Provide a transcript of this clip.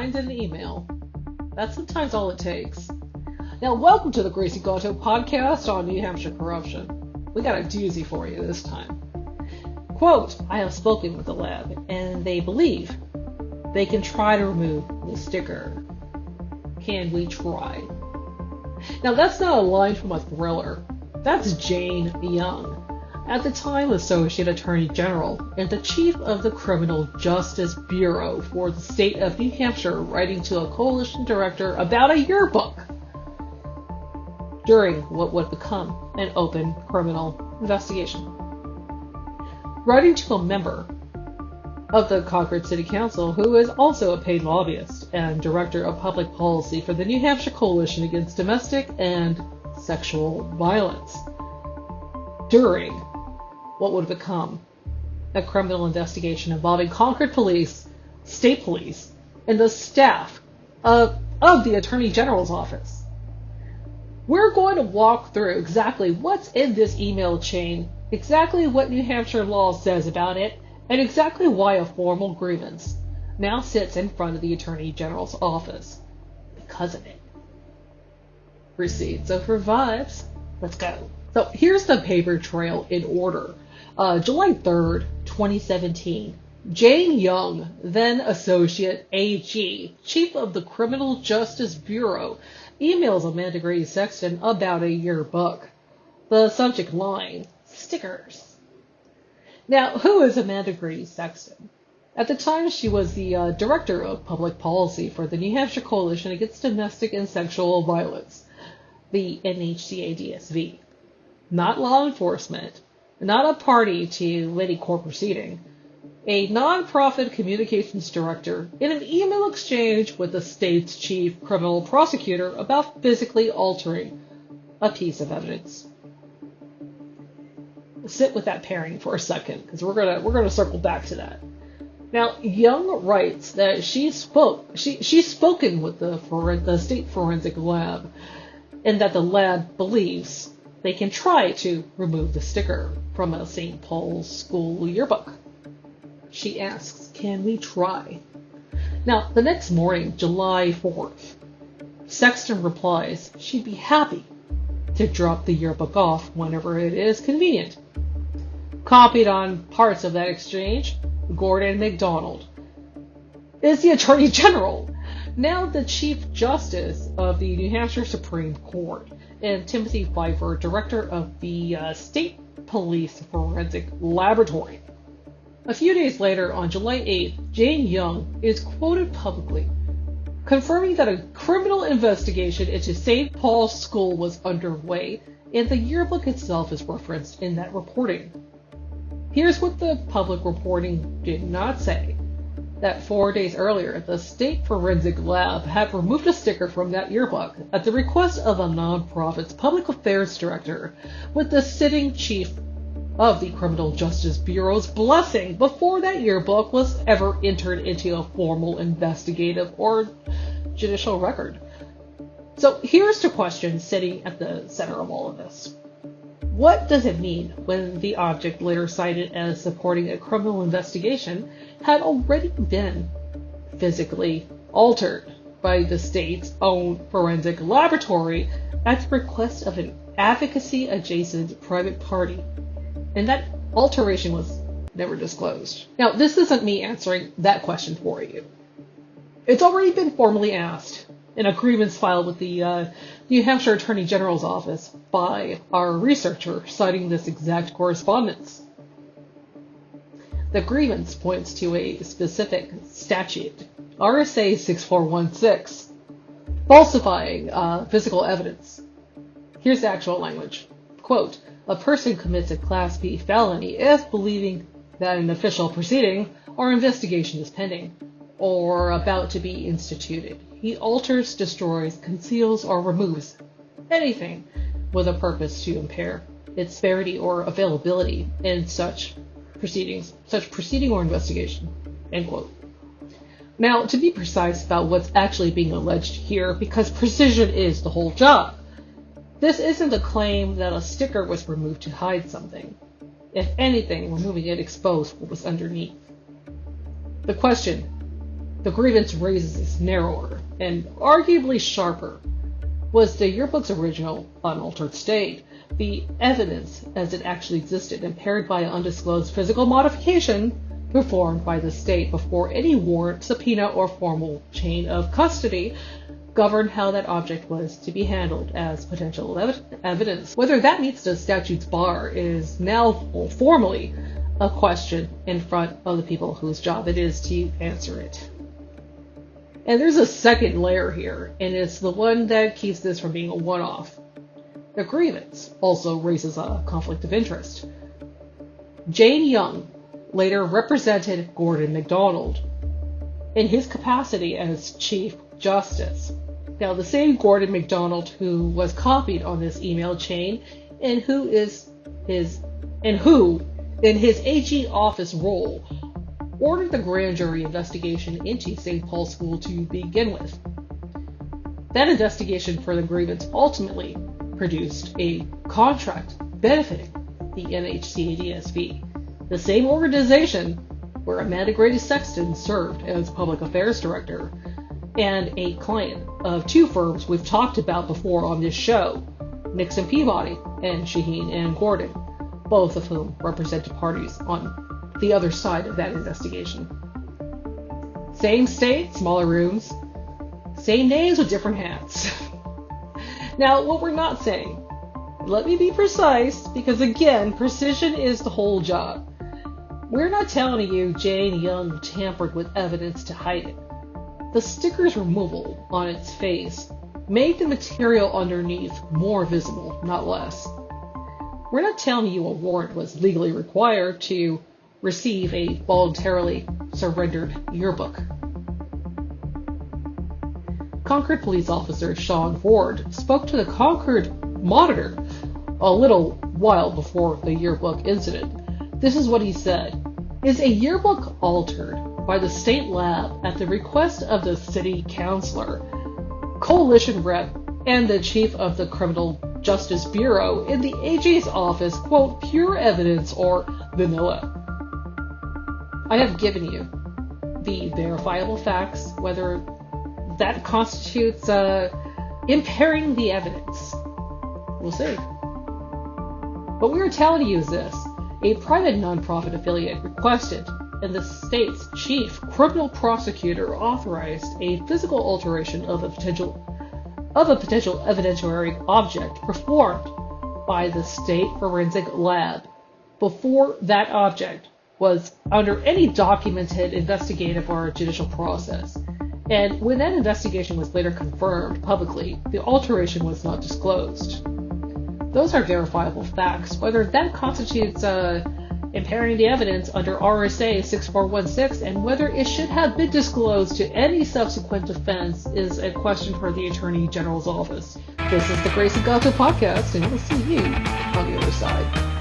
find in an email. That's sometimes all it takes. Now, welcome to the Gracie Gatto podcast on New Hampshire corruption. We got a doozy for you this time. Quote, I have spoken with the lab, and they believe they can try to remove the sticker. Can we try? Now, that's not a line from a thriller. That's Jane Young, at the time Associate Attorney General and the Chief of the Criminal Justice Bureau for the state of New Hampshire, writing to a coalition director about a yearbook during what would become an open criminal investigation. Writing to a member of the Concord City Council, who is also a paid lobbyist and Director of Public Policy for the New Hampshire Coalition Against Domestic and Sexual Violence, during what would become a criminal investigation involving Concord Police, State Police, and the staff of the Attorney General's office. We're going to walk through exactly what's in this email chain, exactly what New Hampshire law says about it, and exactly why a formal grievance now sits in front of the Attorney General's office because of it. Receipts over vibes. Let's go. So here's the paper trail in order. July 3rd, 2017. Jane Young, then Associate AG, Chief of the Criminal Justice Bureau, emails Amanda Grady Sexton about a yearbook. The subject line, stickers. Now, who is Amanda Grady Sexton? At the time, she was the Director of Public Policy for the New Hampshire Coalition Against Domestic and Sexual Violence, the NHCADSV. Not law enforcement, not a party to any court proceeding, a nonprofit communications director in an email exchange with the state's chief criminal prosecutor about physically altering a piece of evidence. Sit with that pairing for a second, because we're gonna circle back to that. Now, Young writes that she's spoken with the state forensic lab, and that the lab believes they can try to remove the sticker from a St. Paul's school yearbook. She asks, can we try? Now, the next morning, July 4th, Sexton replies she'd be happy to drop the yearbook off whenever it is convenient. Copied on parts of that exchange, Gordon MacDonald is the Attorney General, now the Chief Justice of the New Hampshire Supreme Court, and Timothy Pfeiffer, Director of the State Police Forensic Laboratory. A few days later, on July 8th, Jane Young is quoted publicly, confirming that a criminal investigation into St. Paul's School was underway, and the yearbook itself is referenced in that reporting. Here's what the public reporting did not say. That 4 days earlier, the State Forensic Lab had removed a sticker from that yearbook at the request of a nonprofit's public affairs director, with the sitting chief of the Criminal Justice Bureau's blessing before that yearbook was ever entered into a formal investigative or judicial record. So here's the question sitting at the center of all of this. What does it mean when the object later cited as supporting a criminal investigation had already been physically altered by the state's own forensic laboratory at the request of an advocacy-adjacent private party, and that alteration was never disclosed? Now, this isn't me answering that question for you. It's already been formally asked in a grievance filed with the New Hampshire Attorney General's office by our researcher, citing this exact correspondence. The grievance points to a specific statute, RSA 6416, falsifying physical evidence. Here's the actual language. Quote, a person commits a Class B felony if believing that an official proceeding or investigation is pending or about to be instituted. He alters, destroys, conceals, or removes anything with a purpose to impair its severity or availability in such proceeding or investigation. End quote. Now, to be precise about what's actually being alleged here, because precision is the whole job, this isn't a claim that a sticker was removed to hide something. If anything, removing it exposed what was underneath. The question, the grievance raises is narrower and arguably sharper. Was the yearbook's original, unaltered state, the evidence as it actually existed, impaired by an undisclosed physical modification performed by the state before any warrant, subpoena, or formal chain of custody governed how that object was to be handled as potential evidence? Whether that meets the statute's bar is now formally a question in front of the people whose job it is to answer it. And there's a second layer here, and it's the one that keeps this from being a one-off. The grievance also raises a conflict of interest. Jane Young later represented Gordon MacDonald in his capacity as Chief Justice. Now, the same Gordon MacDonald who was copied on this email chain and who in his AG office role ordered the grand jury investigation into St. Paul's School to begin with. That investigation for the grievance ultimately produced a contract benefiting the NHCADSB, the same organization where Amanda Grady Sexton served as public affairs director, and a client of two firms we've talked about before on this show, Nixon Peabody and Shaheen and Gordon, both of whom represented parties on the other side of that investigation. Same state, smaller rooms, same names with different hats. Now, what we're not saying, let me be precise, because again, precision is the whole job. We're not telling you Jane Young tampered with evidence to hide it. The sticker's removal on its face made the material underneath more visible, not less. We're not telling you a warrant was legally required to receive a voluntarily surrendered yearbook. Concord police officer Sean Ford spoke to the Concord Monitor a little while before the yearbook incident. This is what he said. Is a yearbook altered by the state lab at the request of the city councilor, coalition rep, and the chief of the Criminal Justice Bureau in the AG's office, quote, pure evidence or vanilla? I have given you the verifiable facts, whether that constitutes impairing the evidence. We'll see. What we are telling you is this. A private nonprofit affiliate requested, and the state's chief criminal prosecutor authorized a physical alteration of a potential evidentiary object performed by the state forensic lab before that object was under any documented investigative or judicial process. And when that investigation was later confirmed publicly, the alteration was not disclosed. Those are verifiable facts. Whether that constitutes impairing the evidence under RSA 6416 and whether it should have been disclosed to any subsequent defense is a question for the Attorney General's office. This is the Grace and Gato podcast, and we'll see you on the other side.